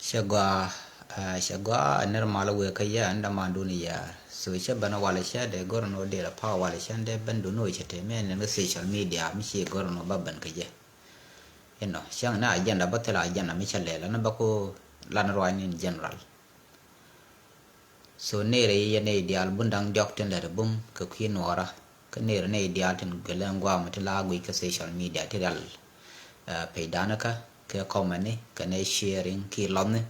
shagwa shagwa ner mala we kaya anda manduni ya so shabana wala shade gorno de la pa wala shande bandu no chete men na social media mi shi gorno babban kaya eno shang na agenda batala agenda mi chalela na bako lan roin in general so nere ye ne ideal bundang dokten da bum ka kwin wara ka nere ne ideal tin galangwa mutala gwi ka social media tidal paidanaka ka comment ka ne sharing ki lomne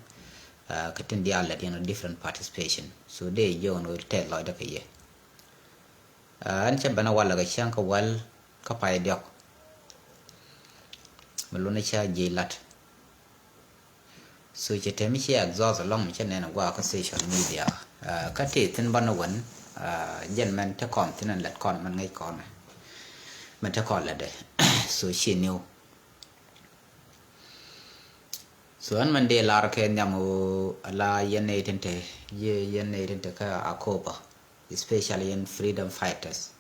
ka tin dial la tin different participation so de yo no tel lo da ka ye an cha bana wala ga shan ka wal ka pai diok maluna cha je lat so che temi che exhaust long che ne na gwa ka social media ka te tin bana wan jen man ta kon tin let kon man ngai kon man ta kon la de so she new so an man de lar ke nyamu ala yene tente yene tente ka akoba especially in freedom fighters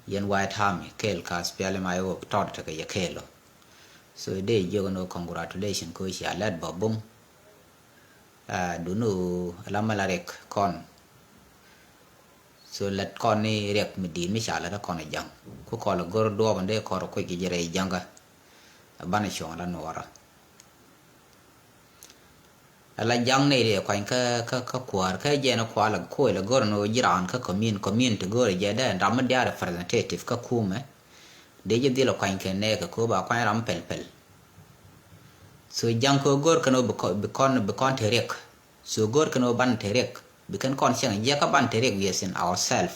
yen white army kel ka spiale mai o tot ta ke kelo so de yo no congratulation ko shi alat babum dunu ala malarek kon so let kon ni rek midin mi shala ta kon jang ko ko la gor do bande ko ko ki jere janga bana shon la nora ala jang ne re kwan ka kwar ka je na kwa la ko la gor no jiran ka commune to gor je da ram da representative ka kuma de je dilo kwan ke ne ka ko ba kwan ram pel so jang ko gor kano bikon terek so gor kano ban terek bikan kon chang ya ka ban terek yes in ourselves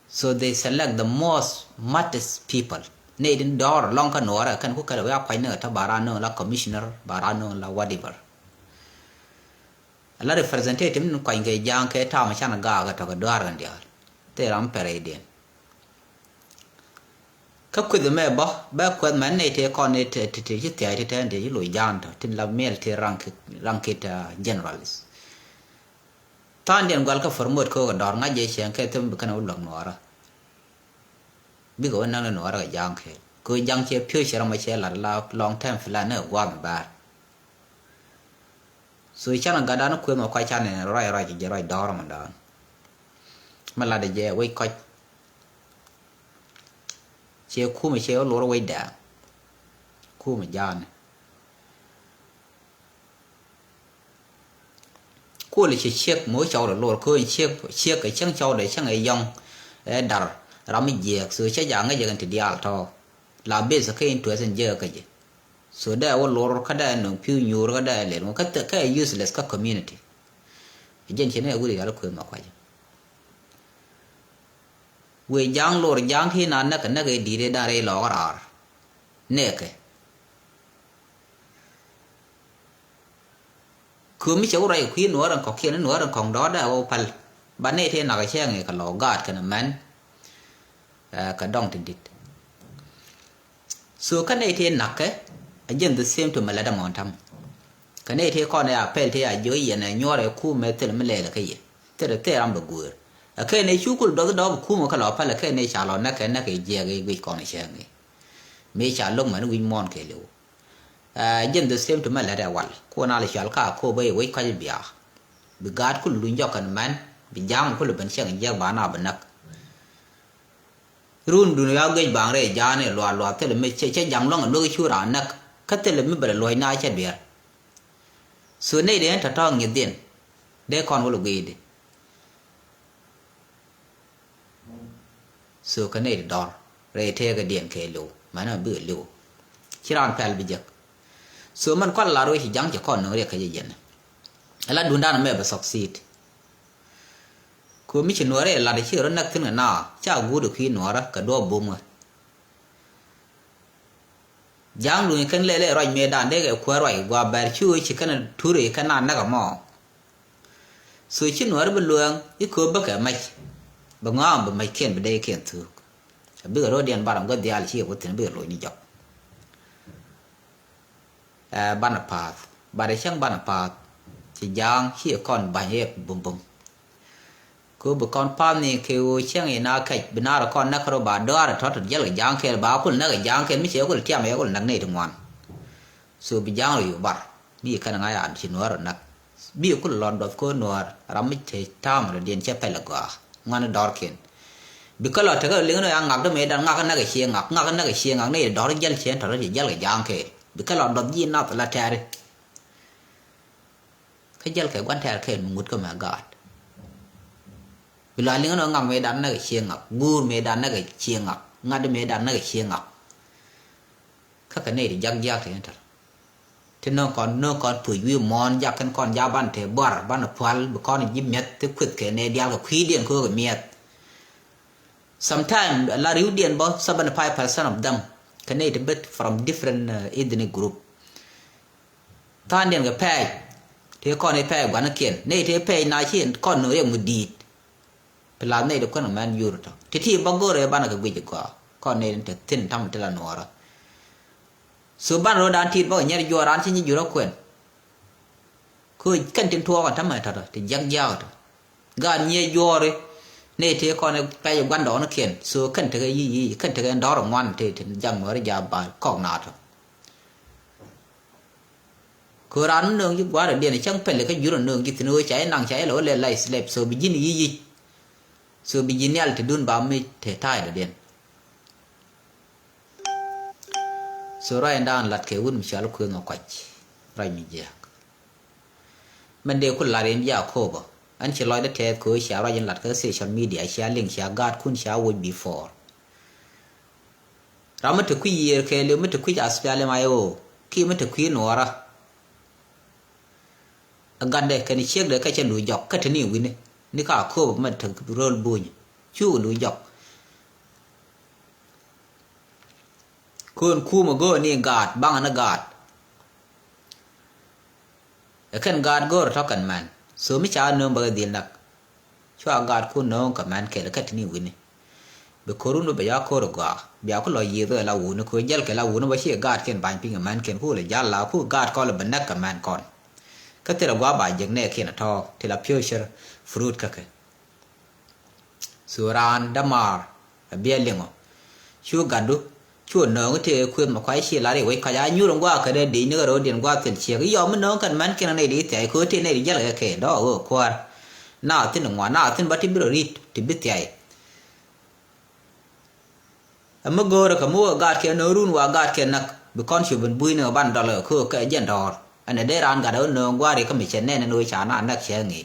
so they select the most smartest people ne din dor long ka nora kan ku kala ya kwai ne ta barano la commissioner barano la whatever ala representative nun kwai ge jang ke ta ma chana ga to ga dar gan dia te ram perede ka ku de me ba ku man ne te kon ne te ji te te de lo jan to tin la mel te rank ta generalist tan den gal ka formot ko dor nga je chen ke tum kana ulong nora bi go na nora ga jang ke ko jang che pyo che ma che la long time fla ne wa ba so chana ga dan ku ma kwa chana rai je rai dor ma dan ma la de je we ko che ku ma che lo we da ku ma jan cô là chỉ chiếc mỗi cháu là lột cô chiếc cái chân cháu để chân ấy dòng dar làm gì việc sự chế dạng cái gì thì đi al to là biết sẽ cái tuổi sinh giờ cái gì so đây là lột cái đây nó phiêu nhiều cái đây là nó cái useless cái community dân chỉ này tôi đi al khuyên mà quay về giang lột giang thì nó cái đi để đây lò cái nè cái cứ mấy cháu rai khuyên nữa rằng có kia nữa rằng còn đó đã ô pal bạn này thế nào cái xe này cả lò gạt cái man cả đông tình đít số cái này thế nặc cái dân the same to malada montam cái này thế con này apel thế dưới giờ này nhớ rồi khu mấy thứ mà lệ là cái gì thế là thế làm được guer cái này chú cũng đó khu mà cái lò pal cái này trả lò nè cái gì cái con này xe này mấy trả lông mà nó win mon cái liệu dân the same to malada wal ko na le shal ka ko bay we ka biya bi gad kul lu njokan man bi jam kul ban shang je ba na banak run du ya ge bang re ja ne lo te le me che jam long no chu ra nak ka te le me ba lo na che biya so ne de ta tong ngi den de kon wo lu ge de so ka ne dor re te ga den ke lu ma na bu lu chiran pel bi je so man kwa la ro hi jang che kon no re ka ye yen ala dunda na me ba succeed ko mi che no re la de chi ro nak tin na cha gu du khi no ra ka do bum jang lu kan le ro me dan de ke ko ro gwa ba chu chi kan tu re kan na ka mo so chi no ra bu luang i ko ba ka mai ba ngam ba mai ken ba de ken tu bi ro dian ba ram ga dial chi ko tin bi ro ni jok ban path bà để chẳng ban path chỉ giang khi con bài hết bum bum cô bữa con pan này kêu chẳng gì na khách bên nào con nãy rồi bà đỡ rồi thoát được giang giang kêu bà cũng nãy giang kêu mấy chiều cũng tiêm mấy cũng nặng này thằng ngoan so bị giang rồi bà mi kan nga ya chi nuar nak bi ku lon do ko nuar ram che tam ra dien che pe la gwa ngan dor ken bi ka lo ta ga ling no ya ngak do me dan ngak na ga chi ngak na ga chi ngak ne dor gel chen tar ji gel ga jang ke bi ka lo do ji na la ta re ka gel ka gwan ta ke ngut ko ma ga bila ling no ngak me dan na ga chi ngak gur me dan na ga chi ngak ngad me dan na ga chi ngak ka ka ne ri jag jag te tar thế nó còn tuổi vi mòn giặc kan còn giá ban thế bờ ban ở phal con nhím miết thế quyết cái này đeo cái khí điện của cái miết sometimes la riu điện bao 75% of them can it bit from different ethnic group tan điện cái phe thế con này phe quán nó kiện này thế phe này chỉ con nữa một đi làm này được con man euro thì bao gồm rồi ban là cái gì con này thì tin thăm thì là nọ rồi số ban rồi đàn thịt bao nhiêu giờ đàn chỉ nhiều đâu quên, cứ cân tiền thua còn thắm mày thật rồi thì giăng giàu rồi, gan nhiều giờ rồi, này thì con này bây giờ quan đó nó kiện, số cân thì cái gì cân thì cái đó là ngoan thì giăng mới ra bài còn nạt rồi, cứ đàn nương chứ quá rồi điện này chẳng phải là cái dưa nương chứ thì nuôi cháy năng cháy lỗ lên lại slap số bị dính gì, số bị dính nhau thì đun bao mươi thể thai là điện. So rai dan lat ke wun mishal ku nga kwach rai mi je man de kul larin ya ko ba an chi loy da te ko sha rai lat ka social media sha link sha gad kun sha wo before ramat ku yer ke le mat ku aspale mayo ki mat ku nora agande kan chek de ka chen du jok ka tani win ni ka ko ba mat rol buñ chu du jok kun khu mà go ni gạt bang na gạt kan gạt go ra kan man so mi cha no ba dil nak chwa gạt kun no ka man ke la ka tini wini be korun be ya ko ro ga be ko lo yi la wu no ko jel ke la wu no ba chi gạt ken ban ping man ken ku le ya la ku gạt ko la ban nak ka man kon ka te la gwa ba jeng ne ken tho te la future fruit ka ke suran damar be lengo chu gadu chuột nó thì khuyên mà khoái xì lá để quay cả nhu đồng qua cái đây đi nữa rồi điện qua tiền chia cái gió mới nó cần mắn cái này đi chạy khối thế này đi rất là kể đó ở qua nào tên ngoài nào tên bắt thì biết rồi thì biết chạy mà go rồi cả mua gạt cái nó run qua gạt cái nặc bị con chịu bẩn bụi nữa ban đó là khơi cái dân đỏ anh ấy để ran gạt đó nó qua để cái mình chén này nuôi chả nó nặc chén nghỉ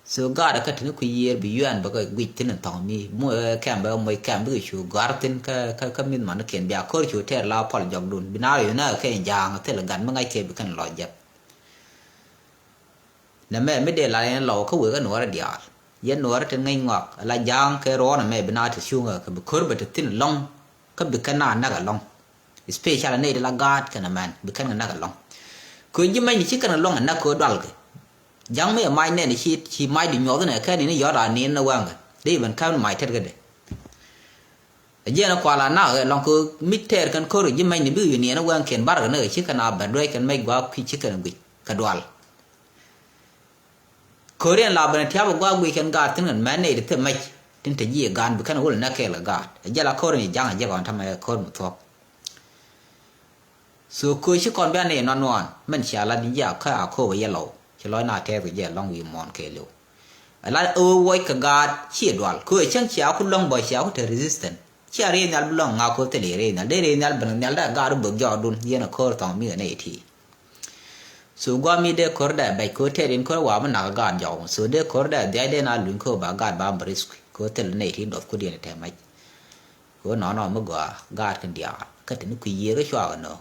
so gạt cái thứ quý year bị yuan bạc cái tên là thằng mi mua kem bao mấy kem bữa chú gạt tên cái mình mà nó kiện bia khơi chú thế là phật dọc đun bên nào rồi nó cái giang thế là gắn mấy ngày kia bị cái lòi dẹp nè mẹ mới để lại lòเขาvừa cái nồi là diar yên nồi trên ngay ngọc là giang cái rô nè mẹ bên nào thì xuống cái bị khơi bị tên long cái bị cái nào nè long special này là gạt cái này bị cái nào nè long cứ như mấy chỉ cái nào long nè cứ đoan cái giang mấy mai này chỉ mai đi nhỏ cái này cái này nó gió ra nên nó quăng cái đấy mình khao mai thế cái đấy giờ nó qua là nào long cứ mít thế cái khơi rồi như mấy này ví dụ như nó quăng kiện bắt cái này chỉ cái nào bẩn rồi cái mấy quá khi chỉ cái bị cái đoan khơi này là bên theo qua bị cái gạt thế này mấy này thì mấy trên thế gì gan bị cái nào là cái là gạt giờ là khơi này giang giờ còn tham mai khơi một thuốc số khơi chỉ còn bên này non mình sẽ là đi giờ khơi khơi với yellow chỉ nói là theo cái gì long vì mòn kề luôn, là quay cái gạt chia đoạn, cứ chẳng chéo cứ long bồi chéo thì resistant, chia riêng nhau long ngao có thể riêng nhau, để riêng nhau bên nhau đã gạt bước giò đun, giờ nó khơi tòng mi ở này thì, số qua mi để khơi đã bài khơi thế đến khơi quá mà nào gạt giò, số để khơi đã để nào lún khơi bà gạt bà risk, khơi thế này thì đột khơi điện thế mấy, khơi nó mới gạt cái dia, cái thứ nó quý gì cái chua nó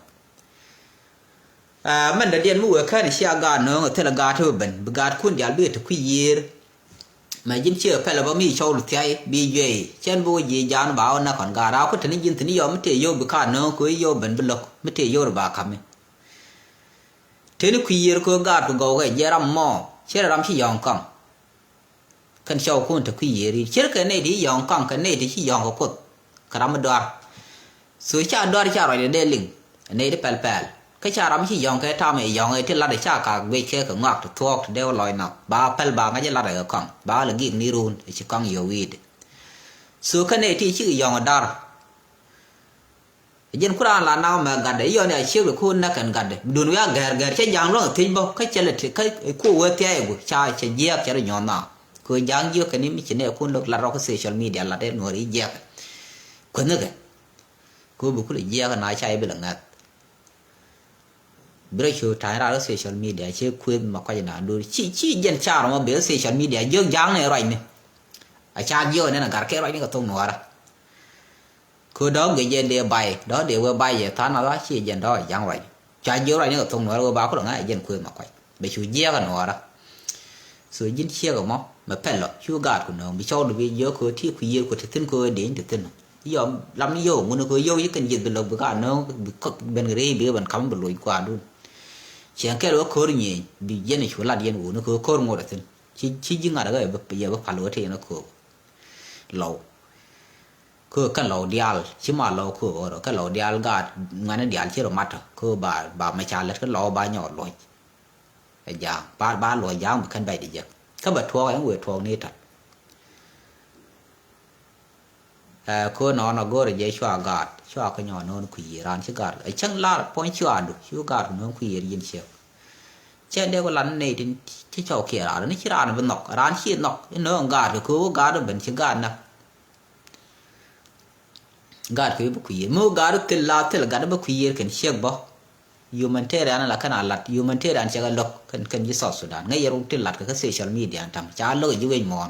mình đã điện mua cái này xe gà nó thế là gà thôi bình gà khuôn giá biết được quý mà dân chưa phải là bao mi châu được thay bị gì trên vô gì giá nó bảo nó còn gà đó có thể nó dân thì nó mới thể vô bị khát nó cứ vô bình bình lộc mới thể vô được bà cầm thế nó quý có gà của gấu cái giá ram mò chế là ram chỉ giòn cong cần châu khuôn thì quý đi chế cái này thì giòn cong cái này thì chỉ giòn có cột cái ram đoar suy cha đoar cha rồi để linh này để pel pel cái cha rắm chỉ dòng cái tham ấy dòng ấy thì là để cha cả về chơi cả ngọc thuốc đeo lòi nào ba pel ba cái là để con ba là ghiền ni run chỉ con nhiều weed số cái này thì chỉ dòng ở đó dân Quran là nào mà gần đấy giờ này chiếc được khuôn nó cần gần đấy đun cái gà chế giang nó thì bao cái chơi là cái khu vườn thế của cha chơi giặc chơi được nhon nào cứ giang giặc cái này mình chỉ này khuôn được là ra cái social media là để nói giặc quên nữa cái cứ bữa cứ giặc cái này chơi bị lằng ngắt bây giờ thay ra cái social media chơi quên mà coi như nào đôi chỉ dân cha mà bây giờ social media giặc giang này rồi này cha giặc này là cả cái rồi này có thông nói ra cứ đó người dân địa bay đó địa vừa bay về tháng nào đó chỉ dân đó giang vậy cha giặc rồi này có thông nói rồi báo có được ngay dân quên mà coi bây giờ giặc cái nói ra rồi dân chia cái móc mà phải là chú gạt của nó bị cho được bây giờ cứ thi quý của thằng cô đến từ tin giờ làm gì vô muốn cứ vô với cần dịch được lực gạt nó bên cái đấy bây bên cắm bên lối qua luôn chẳng cái đó khổ nhỉ bị dân này chủ là dân của nó cứ khổ ngồi được chỉ những người đó cái bây giờ phải lối thì nó khổ lâu cứ cái lâu dial chỉ mà lâu khổ rồi cái lâu dial gạt ngay nó dial chỉ rồi mặt cứ bà mày trả lại cái lâu bà nhỏ lối giờ ba lối giang một khăn bay đi giờ các bậc thua cái người thua này thật cô nó gọi là dây xoa gạt xoa cái nhỏ nó quỳ ran chứ gạt ấy chẳng là point xoa được chứ gạt nó quỳ yên chiều trên đây có lần này thì cái trò kia là nó chỉ ra nó vẫn nọc ran chỉ nọc nó gạt được cô gạt được vẫn chứ gạt nè gạt cái bức quỳ mua gạt được cái là thế là gạt được quỳ cái chiếc bao humanitarian là cái nào là humanitarian chỉ cái lộc cần như South Sudan ngay giờ ông tin là cái social media thằng cha lôi như vậy mòn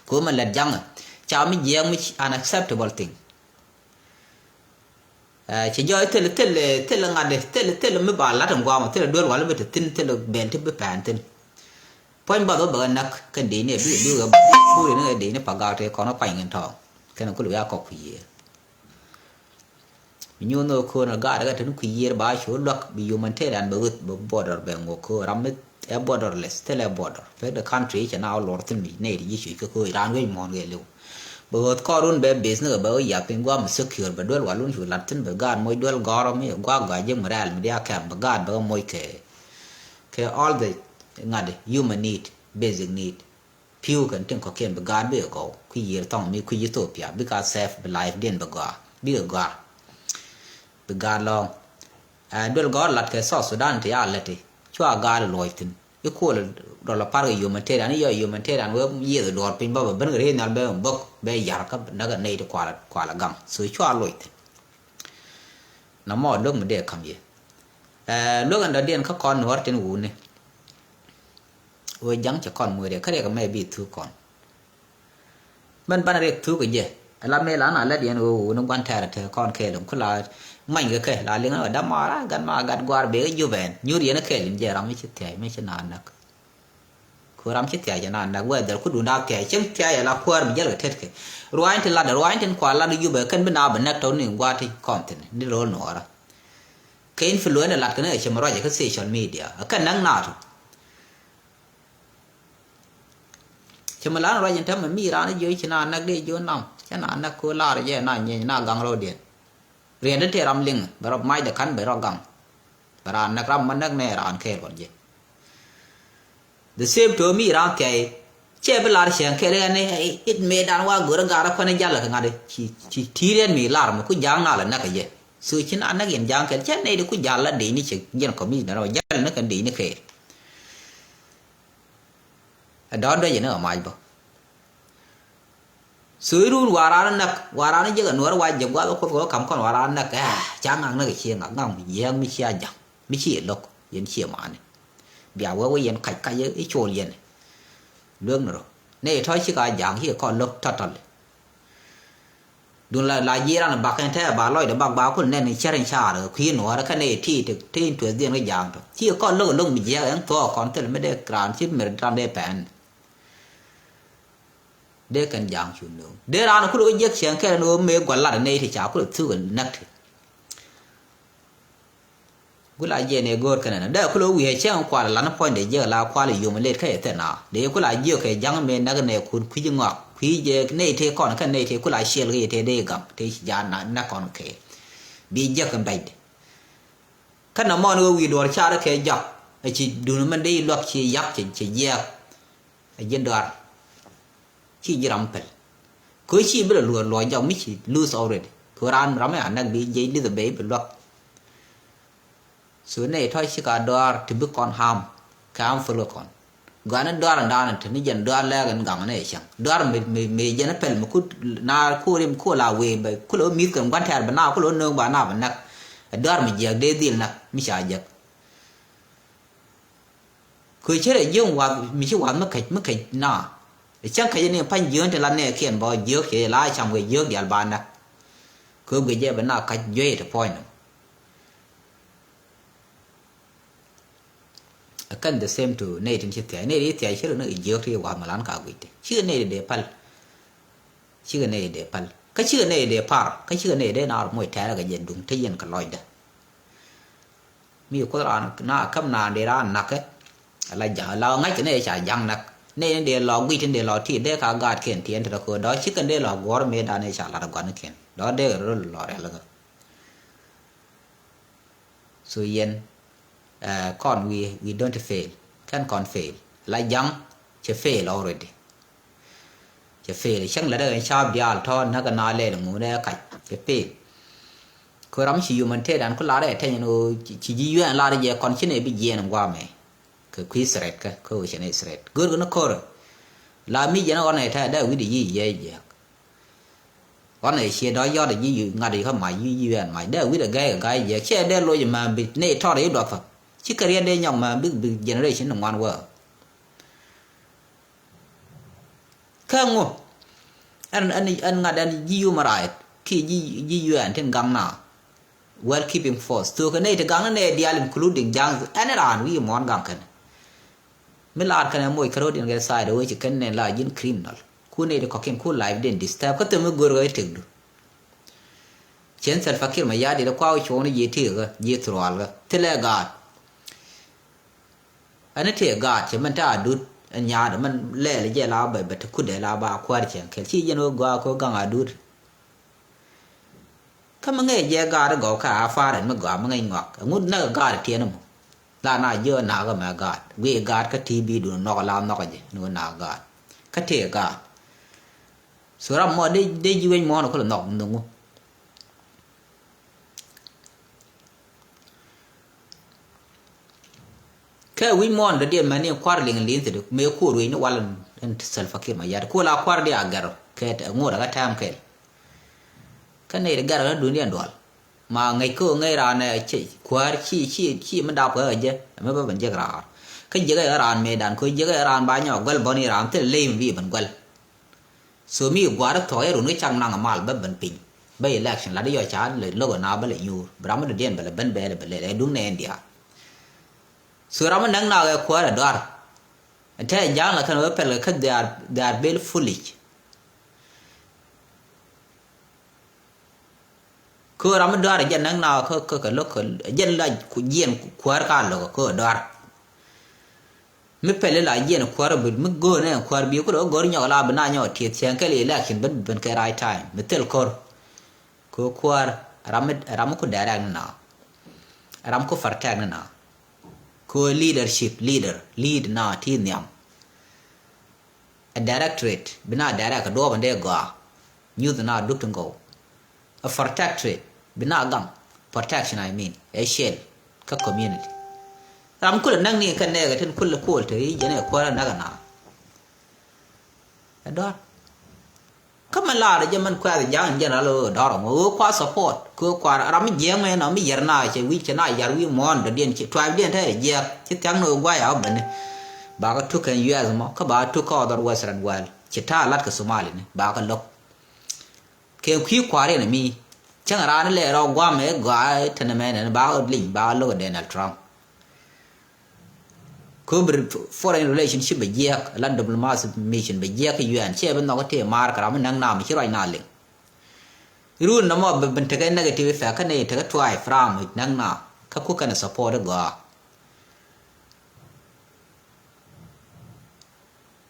cố mà là giang cha mình giang mình unacceptable thing chỉ do thế là ngade thế là mới bảo là thằng qua mà thế là đôi quả là bị tin thế là bền thế bị phản tin point bảo đó bảo nắc cái đấy này bị đưa cái này đấy nó phải gạo thì có nó phải ngân thọ cái nó có lẽ có quỷ như nó khô nó gạt cái thứ quỷ ba số lộc bị humanitarian bởi border bên ngô khô ramit a borderless thế là border với the country chỉ nào lord tin mình này thì chỉ cái khô Iran với mòn cái lưu bởi có luôn bé business bởi giờ bên qua mà secure bởi đôi quả luôn chủ làm tin bởi gạt mỗi đôi gò mấy qua gài nhưng mà ra mình đi ăn bởi gạt bởi mỗi cái all the ngade human need basic need few cần tiếng có kiện bởi gạt bởi có quỷ tông mi quỷ utopia because safe life điên bởi gạt bị gạt long đôi gò lật cái South Sudan thì à lật thì chúa gạt lôi tin cái khu là đó là part humanitarian này giờ humanitarian với gì rồi đòi pin bao bên cái này là bốc bây giờ các nó cái này thì qua là găng sửa chúa lôi tin nó mò nước mình để làm gì nước anh đã điên các con nó trên ngủ này ôi trắng cho con mười để cái này cái mẹ bị thứ con bên ban này thứ cái gì làm mẹ là là điên nó quan thề là con kề lắm cứ là mạnh cái kề là liên ở đám mà gần qua bé cái ven như điên nó kề liền giờ làm mấy chiếc thẻ mấy chiếc nàn nè cứ làm chiếc thẻ cho nàn nè quay giờ cứ đun đào thẻ chiếc thẻ là qua mình giờ là thết cái rồi anh thì là rồi anh thì qua là đi về cân bên nào bên nát trốn nên qua thì content đi rồi nữa rồi cái influencer là cái này chỉ mà rồi cái social media cái năng nào chỉ mà lá rồi những thứ mà mi ra nó dưới chỉ là nát đi dưới nằm cho nên nát cô la rồi na nhẹ na gang rồi điện riêng đến thế làm linh bảo mai để khăn bảo gang bảo nát ram mình nát này ran khe rồi gì the same to mi ra cái chế bên lá xem cái này ít mê đàn qua gỡ gara phân nhân là cái ngade chỉ thi đến mi la mà cứ giang nào là nát cái gì sự chính anh nát hiện giang cái chết này được cứ giang là đi ní chỉ dân có mi nó rồi giang nó cần đi ní khe đó đó gì nữa ở mai bao sưởi luôn hòa ra nó chứ còn nữa qua dùng quá có cầm con hòa ra nó cái chán ăn nó cái chia ngắn ngang gì ăn mi chia chẳng mi chia lộc yên chia mà này bèo quá yên cạch cái ấy trộn yên lương rồi này thôi chứ cái dạng kia còn lộc thật thật đun là gì ra là bạc anh thế bà lôi để bạc báo con nên chơi đánh xa rồi khi nữa cái này thì được thì tuổi riêng cái dạng thôi chỉ có lông bị dễ ăn to còn thế là mới để cản chứ mình làm để bèn để cần dạng chủ nữa để ra nó cứ đối giấc sáng cái nó mê quản là này thì chả có được thứ gần nát cứ lại về này gột cái này để cứ đối với sáng qua là nó point để giờ là qua là dùng lên cái thế nào để cứ lại giờ cái giang mê nát cái này cũng quý ngọt quý giờ cái này thì còn cái này thì cứ lại share cái thế để gặp thì giá nó còn cái bị giấc cái bài cái nào mà nó vì đồ cha đó cái giấc chỉ đủ mình đi luật chỉ giấc chỉ giấc dân đoàn chỉ làm pel, cứ chỉ biết là lùa lùa nhau mới chỉ lose already, Quran rame anak bi jay li the bay block so ne thoi chika door to be con ham kam full con gana door and down to ni jan door leg and gang ne chang door me jan pel mu kut na ko rim ko la we ba ko lo mi kan gan tar ba na ko lo no ba na ba nak door me je de dil nak mi sha je ko chere yung wa mi chi wa ma kai na chẳng cái này phanh dương thì lần này khiển bỏ dương thì lại trong cái dương thì alban nè cứ bây giờ vẫn là cách duy thì point cần the same to này thì thế này thì thế chứ nó dương thì qua mà lăn cả quỷ chứ này để pal chứ này để pal cái chứ này để par cái chứ này để nào mỗi thế là cái dân đúng thế dân cái loại đó mi có ra nó cầm nà để ra nặc ấy là giờ lao ngay cái này chả giăng nặc nên để lò quy trên để lò thì để cả gạt khiển tiền thì nó đó chỉ cần để lò gor mê đàn này chả là gọn khiển đó để rồi lò đấy là so yên con we don't fail can con fail là young chỉ fail already chỉ fail chẳng là đời chào bial thon nó cái nào lên ngủ đây cái chỉ fail cô rắm chỉ human thế đàn có lá đấy thế nó chỉ duy nhất lá đấy còn chỉ này bị gì nó qua mày cái quý sệt cái câu chuyện này sệt good nó coi là mi giờ nó con này thay đã quý gì vậy con này xe đó do là gì ngay đi không mày gì mày đã quý được cái gì xe đã lôi mà bị này thọ đấy đoạt phật chỉ cái riêng đây nhộng mà biết generation nó ngoan quá không ngô anh ngay đang gì mà lại khi gì trên gang nào well keeping force so cái này thì gang này dia including jang anh là we mon gang cái mới làm cái này mỗi cái rồi cái sai rồi chỉ cái này là những criminal khu này có kiếm khu live đến disturb cái tụi mình gửi rồiถึงchiến thuật phát triển mà giá thì nó qua chỗ này dễ thiệt cái dễ troll cái thế là gạt anh ấy thiệt gạt chứ mình ta đút nhà đó mình lẽ là dễ làm bởi bởi khu để làm ba qua chuyện cái chi cho nó qua có gang đút cái mà nghe dễ gạt nó gõ cả pha đấy mà gõ mà nghe ngọt ngút nó gạt thì nó là na giờ na cái mà gạt we gạt cái TV đồ nó làm nó cái gì nó na gạt cái thiệt gạt số ra mà để duy mà nó có là nọc đúng không cái we mon để mà này quar liền liền thì được mấy khu rồi nó qua lần self fakir mà giờ khu là quar đi agar cái ngồi đó cái tham cái này agar nó dunia doal mà ngày cơ ngày ra này chỉ quar chi mình đào cái gì mới bắt vấn đề ra cái gì cái ran mê đàn cái gì cái ran bao nhiêu quel boni ran thì lên vì mình quel số mi quar thôi rồi nó chẳng năng mal bắt vấn pin bây election là đi ở chánเลยlogo nào bây nhiều bram nó điên bây bên bây lấy đúng này India số ra mình năng nào cái quar là đoar thế giang là cái nó phải là cái they are very foolish cứ ra mình đoar dân năng nào cái lúc dân là dân quar cả lúc cứ đoar mới phải là dân quar bị mới go này quar bị cái đó go nhỏ là bên nào thiệt xem cái election bên cái right time mới tel cor cứ quar ram có đại rằng nào ram có phát triển nào có leadership lead nào thì niệm a directorate bên nào direct cái đó bên đây go như thế nào đúc tung go a protectorate bên nào gang protection I mean a shell các community ram kul nang ni kan ne ga tin kul ko te je ne ko na ga na đó kama la de man kwa de jang je na lo đó mo kwa support ko kwa ram je me no mi yer na che wi che na yar wi mon de den che twa den te je che tang no gwa ya ben ba ga tu kan US mo ka ba tu ko dar western world che ta lat ka somali ne ba ka lok ke khi kwa re ne mi chẳng ra nó le ro gwa me gwa te me ne ba lin ba lo Donald Trump cứ foreign relationship bây giờ là diplomacy mission bây giờ cái UN chế bên nó có thể mar cả mình năng nào mình chỉ rồi nào liền luôn nó mà bên cái negative effect cái này cái try from năng nào các quốc cái support được gõ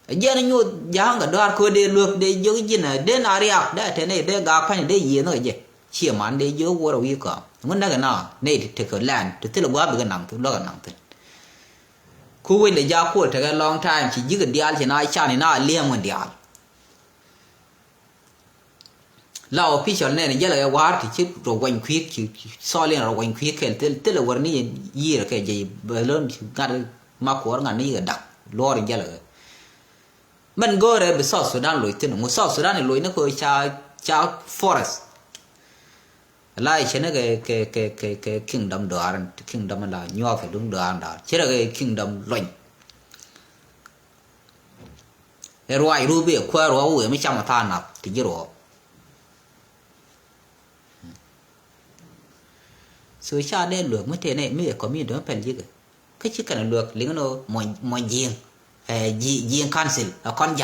giờ nó nhu giang cái đó cứ để lược để giữ gì này để nào đi học để thế này để gặp phải để gì nữa vậy chỉ mà để giữ qua rồi cả muốn cái nào này thì cái land thì là quá bị cái nặng thì lo cái nặng thì khu vực này giao khu thời long time chỉ giữ cái dial chỉ nói cha này nó liêm cái dial lao official ne jala ya war ti chip ro wan kwik chi so le ro wan kwik ken tel war ni yira ke je balon gar ma ko ngan ni ga dak lor jala man gore be South Sudan lo tin mo South Sudan lo ne ko cha forest lai chene ke kingdom do aran kingdom la nyo fe dum do anda chere ke kingdom loin e roi rubi ko ro we mi chama ta na ti jiro so cha de luộc mới thế này mới có miếng đó phải gì cái chỉ cần luộc lính nó mọi giềng giềng cancel con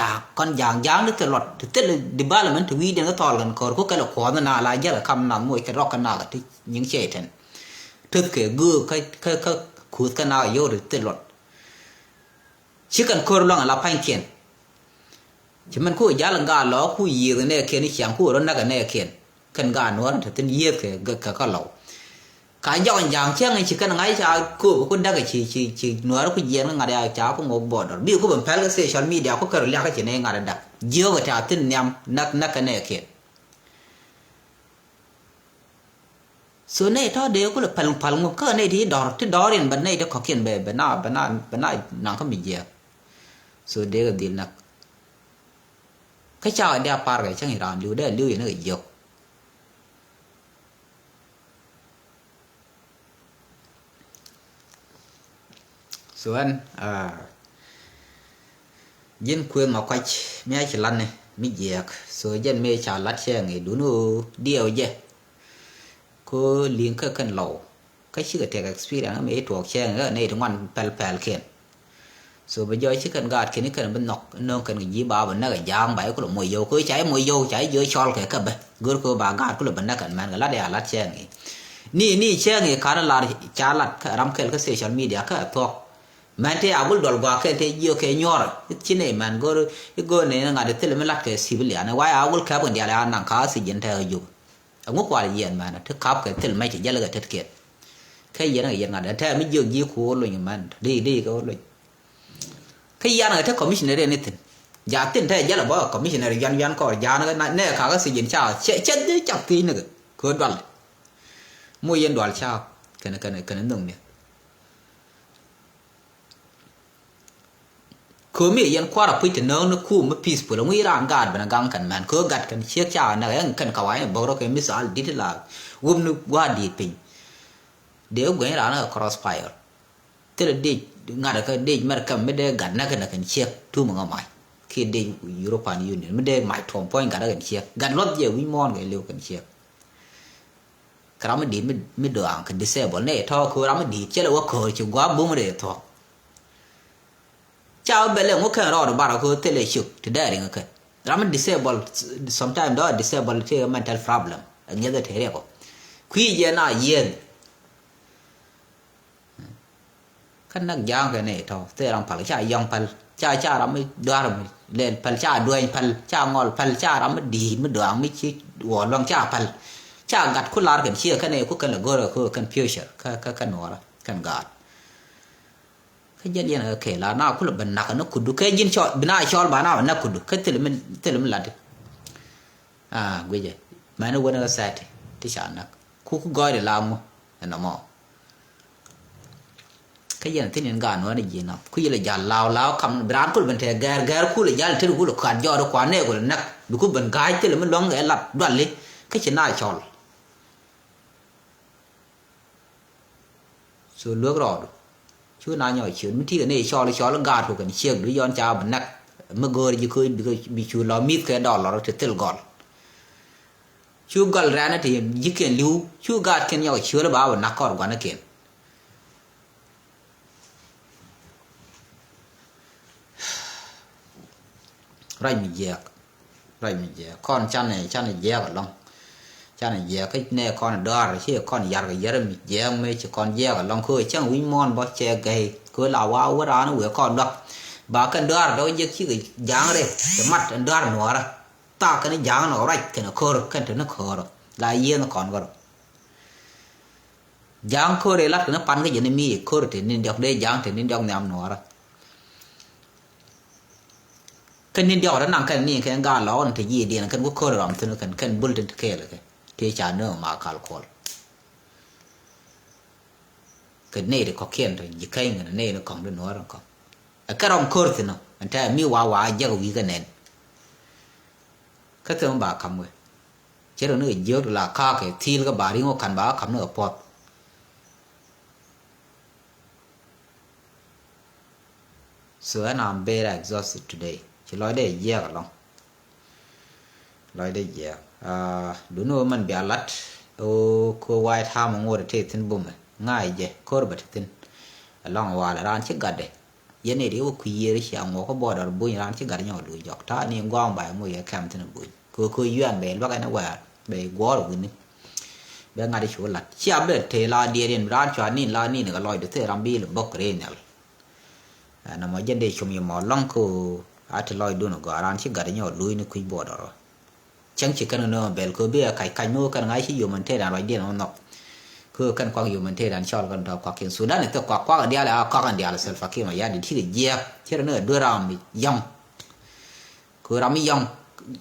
giang nó cái lọt thì tức là development thì vi nó to lần còn có cái là khó nó nào là rất là cam nằm mỗi cái rock cái nào thì những chế thành thực cái gưa cái cút cái nào vô được tức lọt chỉ cần coi lòng là phanh kiện chỉ mình coi giá là gà ló coi gì cái này kia nó chẳng coi đó là cái này kia cần gà nó thì tên gì cái lẩu cái dọn dàng chứ ngay chỉ cần ngay cha cô cũng đã cái chỉ nói nó cái gì nó ngay đây cháu cũng một bộ đó biểu cũng bằng phải cái social media có cái là cái chuyện này ngay đây nhiều cái trả tin nhầm nắc cái này kia số này thôi đều có là phần một cái này thì đó đến bên này nó có kiện về bên nào nó có mình gì số đấy cái gì nè cái cháu đây par cái chẳng hiểu lưu đây lưu gì nó cái gìส่วนยินคุยมาควายไม่ใช่ลันเนี่ยไม่เยอะส่วนยันไม่ชาลัดเชียงไงดูนู่เดียวเยอะก็เลี้ยงแค่กันเหล่าก็ชื่อเทคเอ็กซ์เพรียนไม่ถูกเชียงก็ในทั้งวันแปลเขียนส่วนไปย่อยชื่อกันกาดแค่นี้กันเป็นนกน้องกันกับยีบ้าเป็นนักยางใบก็หลงมวยโยก็ใช้มวยโยใช้เยอะชอลแค่กับไปกูก็บางกาดก็หลงเป็นนักกันมันก็ลัดเดียลัดเชียงไงนี่เชียงไงการลัดชาลัดรำเคิลก็โซเชียลมีเดียก็ทอกมันที่อาบุลดอลกว่าแค่ที่เยอะแค่ยอร์ที่นี่มันก็เนี่ยงานเด็ดเลยไม่รักแค่สิบเหรียญนะว่าอาบุลแค่คนเดียวเลยนังข้าสิยันเธออยู่งุกว่าเย็นมันนะถ้าขับแค่ที่ไม่ใช่เยอะเลยก็เกียรแค่เย็นงานเด็ดแท้ไม่เยอะยี่คู่เลยมันดีก็เลยแค่ยันถ้าคอมมิชเนอร์เนี่ยถึงยาตินแท้เยอะเลยบ่คอมมิชเนอร์ยันก็ยานก็เนี่ยข้าก็สิยันเช้าเช็ดจับตีนึกก็ดอลมวยยันดอลเช้ากันนึงเนี่ยคือมียันคว้าพิจารณาเนื้อคู่มันพีซเปล่าไม่ร่างกายเป็นกังกันมันคือกัดกันเชี่ยจ้านะยังกันเขาไว้บอกเราแค่มิสาลดิทิลาวุ้มนึกว่าดีปิงเดี๋ยวกูเห็นร้านก็ crossfire ที่เราดีงานก็ดีมันก็ไม่ได้กันนักกันเชี่ยทุ่มมันก็ไม่คือดียุโรปายูเนี่ยไม่ได้หมายถ่วงพอยกันกันเชี่ยกันรถเยอะวิมอนกันเร็วกันเชี่ยคราวมันดีไม่เดือดกันดิเซบอลเนี่ยท่อคือเราไม่ดีเจ้าเราว่าเคยจุกว่าบุ้มเลยท่อเจ้าเบลล์งก็แค่รอดบาร์ก็เทเลชุกที่ได้เองก็เราไม่ disable sometimes ด้วย disable ที่ mental problem อันนี้ก็เท่าไหร่ก็คุยเย็นน่ะเย็นขันนักยางกันเนี่ยท่อแต่เราพัลชายองพัลชาเราไม่ดวงเล่นพัลชาด้วยพัลชางอลพัลชาเราไม่ดีไม่ดวงไม่ชิดหัวลองชาพัลชากัดคุณลากันเชี่ยกันเนี่ยคุณกันละก็คือกันฟิวเจอร์กันหัวละกันกัดcái dân dân ở kể là nào cũng là bần nặc nó cụt được cái dân chọn bên ai chọn bà nào nó cụt được cái tên là mình làm được bây giờ mà nó quên nó sai thì chả nặc khu gọi để làm nó mò cái dân thế nên gan nó là gì nào khu là già lao cầm brand cũng bên thế gar khu là già thế khu là khoản do nó khoản này của nó nặc được khu bên gái thế là mình loáng cái lặt đoạn lên cái chuyện nào chọn rồi nước rồi chú nào nhỏ chuyện mình thi cái này cho nó gạt của cái chiếc đứa con cháu mình nặng mà gọi như khơi bị chú lo mít cái đỏ nó thì tự gọt chú gọt ra nó thì dứt kiện lưu chú gạt cái nhỏ chứa nó bảo nặng còn quá nó kiện rồi mình dè con chăn này dè vào lòng cha này dè cái này con đỏ rồi chứ con giặt cái dè mình dè mấy chỉ con dè vào lòng khơi chẳng uy mon bao che gầy khơi là wow quá đó nó vừa con đọc bà cái đỏ đó giờ chỉ cái dáng đây cái mắt đỏ nó ra ta cái này dáng nó rách cái nó khờ cái nó khờ rồi lại dè nó còn rồi dáng khơi đây lát nó pan cái gì này mi khờ thì nên đọc đây dáng thì nên đọc nhầm nó ra kan ni dia orang kan ni kan ga lawan te yi dia kan ko ko ram tu kan bulletin te ke le te cha no ma kal kol kan ne de ko kien to yi kai ngana ne no kong de no ran ko ka ram ko te no anta mi wa ja wi ga nen ka te ba kam we che ro no je la ka ke thil ka ba ri ngo kan ba kam no pot so I'm very exhausted today chỉ nói để dè cả lòng nói để dè đúng rồi mình bị lát cô white ham ngồi để thấy tin bùm ngay dè cô bật tin lòng vào là ran chiếc gạt đấy giờ này điều quý gì đấy ngồi có bỏ đợt bùn ran chiếc gạt nhau đuổi dọc ta nên quăng bài mua cái cam tin bùn cô yuan bè lúc cái nó qua bè quá rồi bùn bè ngay để chỗ lát chỉ áp được thế là địa điểm ran cho anh là anh cái loại được thế làm bi là bốc rên nhau nằm ở trên đây chụp nhiều mỏ long cô at loy do no garan chi gari nyo lui ni kui bodo chang chi kan no bel ko be kai no kan ngai chi human te dan dia no ko kan kwa human te dan chol kan kwa kin sudan to kwa dia la kwa kan dia la self fakir ma ya di thi je che no do ram yong ko ram yong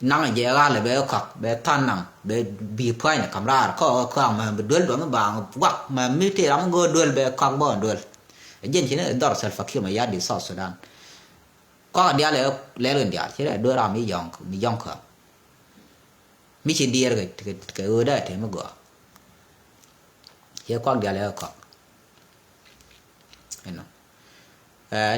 nang je ga le be kwa be tan nang be bi phai na kamra ko ma be dul do ma bang wak ma mi te ram go dul be kwa bo dul jen chi ne dor self fakir ma ya di south sudan có dia lẽ lên dia chứ là đưa ra mi yong khờ mi chỉ dia cái ở đây thì mới gọi chứ con dia lẽ có anh nói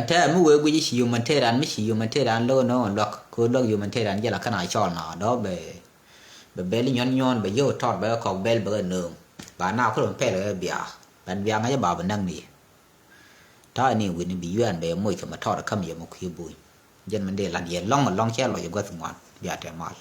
thế mua cái gì dùng mình thế đàn mi chỉ dùng mình thế đàn lâu nó lọc cứ lọc dùng mình thế đàn giờ là cái này cho nó đó về bé nhon bé vô thọt bé còn bé bé nương bà nào có làm phe là bia bạn bia ngay bà vẫn năng nỉ đó anh em quên bị yuan bé môi cái mà thọt là không gì mà khi bùi dân mình để là gì long mà long che rồi có thằng ngoan giờ trẻ mal